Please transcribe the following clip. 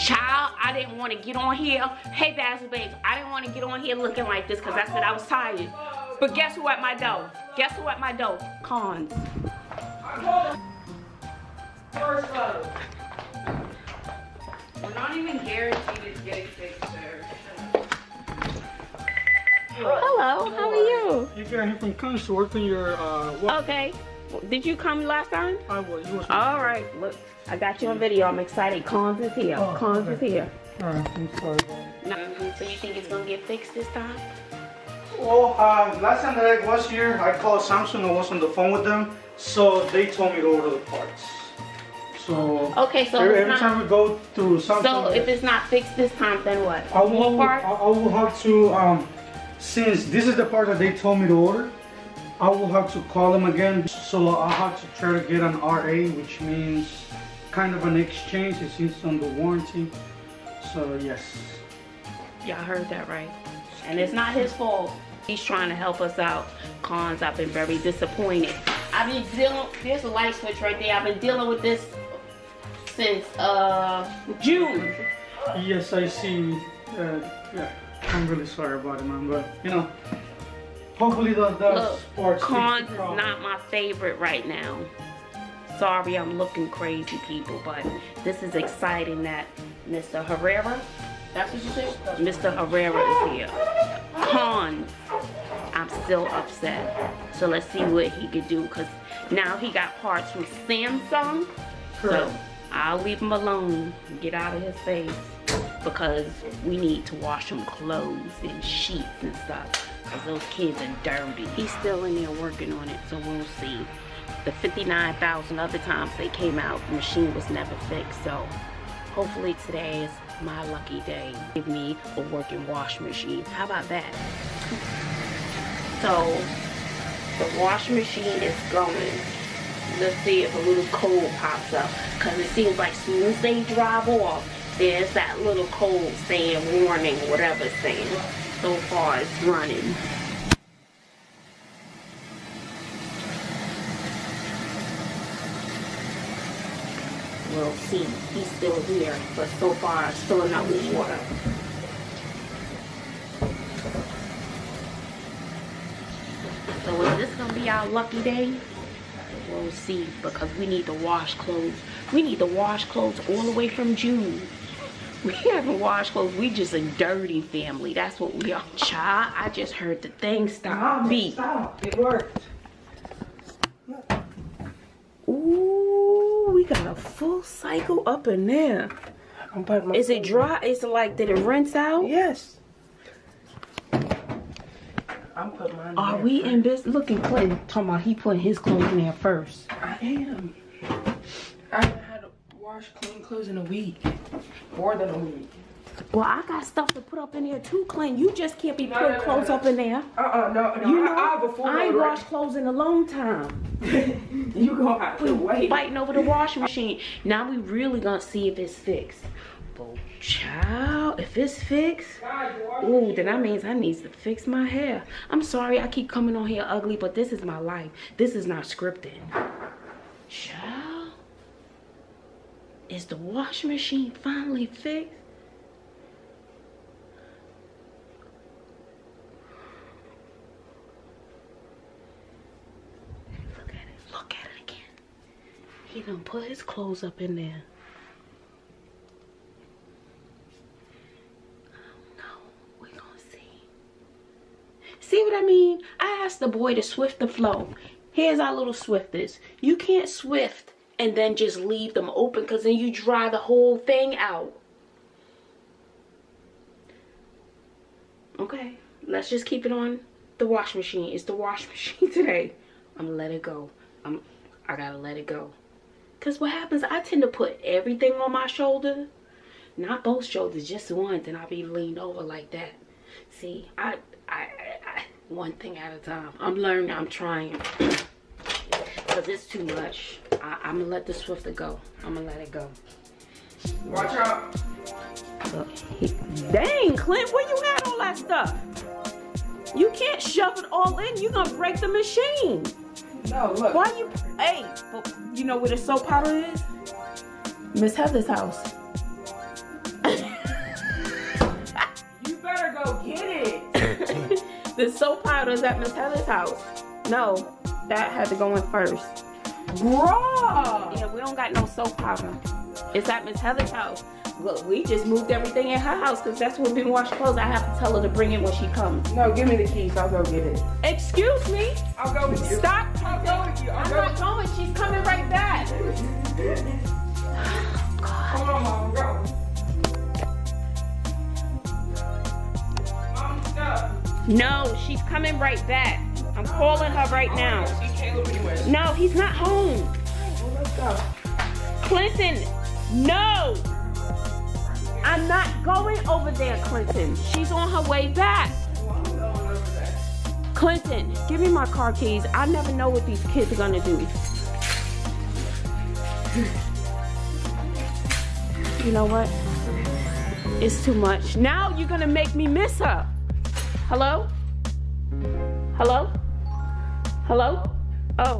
Child, I didn't want to get on here. Hey, Bazzle babes, I didn't want to get on here looking like this because I said I was tired. But guess who at my door? Guess who at my door? Cons. First letter. We're not even guaranteed to get it fixed there. Hello, how are you? You got here from Cons to work on your Okay. Did you come last time? I was. All right. Look, I got you on video. I'm excited. Cons is here. Oh, Cons okay. is here. Alright, I'm sorry about it. No. So you think it's gonna get fixed this time? Well, last time that I was here, I called Samsung. I was on the phone with them, so they told me to order the parts. So okay, so every time we go through Samsung. So if it's not fixed this time, then what? I will have to since this is the part that they told me to order, I will have to call them again. So I'll have to try to get an RA, which means kind of an exchange. It seems on the warranty. So yes. Y'all heard that right. And it's not his fault. He's trying to help us out. Cons, I've been very disappointed. I've been dealing, there's a light switch right there. I've been dealing with this since June. Yes, I see. Yeah, I'm really sorry about it, man. But you know, hopefully those parts. Cons is not my favorite right now. Sorry, I'm looking crazy, people, but this is exciting that Mr. Herrera, that's what you said? Mr. Herrera is here. Cons, I'm still upset. So let's see what he could do, because now he got parts from Samsung. Correct. So I'll leave him alone and get out of his face, because we need to wash some clothes and sheets and stuff, because those kids are dirty. He's still in there working on it, so we'll see. The 59,000 other times they came out, the machine was never fixed, so hopefully today is my lucky day. Give me a working wash machine. How about that? So the wash machine is going. Let's see if a little code pops up, because it seems like as soon as they drive off, there's that little code saying warning, whatever it's saying. So far it's running. We'll see. He's still here, but so far still not with water. So is this gonna be our lucky day? We'll see, because we need to wash clothes. We need to wash clothes all the way from June. We haven't washed clothes. We just a dirty family. That's what we are. Child, I just heard the thing stop. Beep. Stop. It worked. Ooh, we got a full cycle up in there. Is it dry? Is it like, did it rinse out? Yes. I'm putting mine in. Are we in business? Look at Clinton talking about he putting his clothes in there first. I am. I haven't had to wash clean clothes in a week. More than a week. Well, I got stuff to put up in there too, Clint. You just can't be putting clothes up in there. No. You know, I ain't washed clothes in a long time. You gonna have to wait. Fighting over the washing machine. Now we really gonna see if it's fixed. But child, if it's fixed, ooh, then that means I need to fix my hair. I'm sorry I keep coming on here ugly, but this is my life. This is not scripted. Child, is the washing machine finally fixed? Look at it again. He done put his clothes up in there. We're gonna see. See what I mean? I asked the boy to swift the flow. Here's our little swifters. You can't swift and then just leave them open, because then you dry the whole thing out. Okay, let's just keep it on the wash machine. It's the wash machine today. I'm gonna let it go. I gotta let it go. Cause what happens, I tend to put everything on my shoulder. Not both shoulders, just one. Then I'll be leaned over like that. See, I one thing at a time. I'm learning, I'm trying. Cause it's too much. I'm gonna let the Swifter go. I'm gonna let it go. Watch out. Look, dang, Clint, where you had all that stuff? You can't shove it all in. You're gonna break the machine. No, look. Why you, hey, you know where the soap powder is? Miss Heather's house. soap powder is at Miss Heather's house. No, that had to go in first. Bruh! Yeah, we don't got no soap powder. It's at Miss Heather's house. Look, we just moved everything in her house because that's where we wash clothes. I have to tell her to bring it when she comes. No, give me the keys. I'll go get it. Excuse me? I'll go with you. Stop. I'll go with you. I'm not going. She's coming right back. Hold on, Mom. Go. Mom, stop. No, she's coming right back. I'm calling her right now. See Caleb anyway. No, he's not home. Well, let's go. Clinton, no. I'm not going over there, Clinton. She's on her way back. Well, I'm going over there. Clinton, give me my car keys. I never know what these kids are gonna do. You know what? It's too much. Now you're gonna make me miss her. Hello? Hello? Hello? Oh.